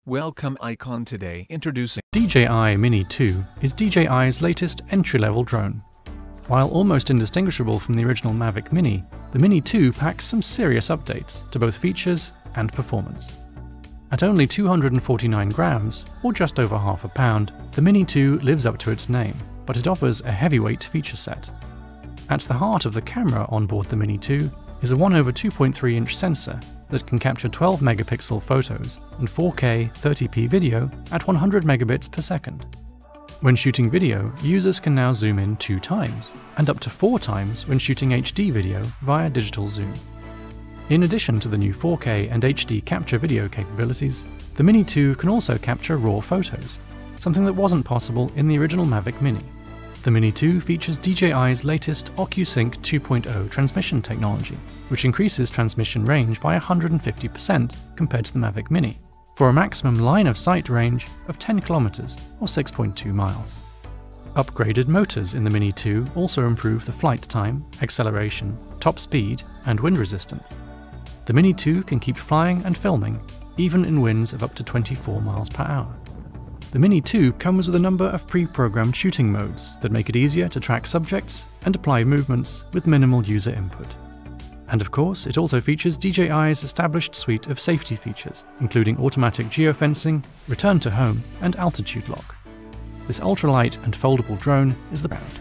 Welcome icon today introducing DJI Mini 2 is DJI's latest entry-level drone. While almost indistinguishable from the original Mavic Mini, the Mini 2 packs some serious updates to both features and performance. At only 249 grams, or just over half a pound, the Mini 2 lives up to its name, but it offers a heavyweight feature set. At the heart of the camera on board the Mini 2 is a 1/2.3-inch sensor that can capture 12 megapixel photos and 4K 30p video at 100 megabits per second. When shooting video, users can now zoom in 2 times, and up to 4 times when shooting HD video via digital zoom. In addition to the new 4K and HD capture video capabilities, the Mini 2 can also capture RAW photos, something that wasn't possible in the original Mavic Mini. The Mini 2 features DJI's latest OcuSync 2.0 transmission technology, which increases transmission range by 150% compared to the Mavic Mini, for a maximum line-of-sight range of 10 kilometers or 6.2 miles. Upgraded motors in the Mini 2 also improve the flight time, acceleration, top speed, and wind resistance. The Mini 2 can keep flying and filming, even in winds of up to 24 miles per hour. The Mini 2 comes with a number of pre-programmed shooting modes that make it easier to track subjects and apply movements with minimal user input. And of course, it also features DJI's established suite of safety features, including automatic geofencing, return to home, and altitude lock. This ultralight and foldable drone is the brand.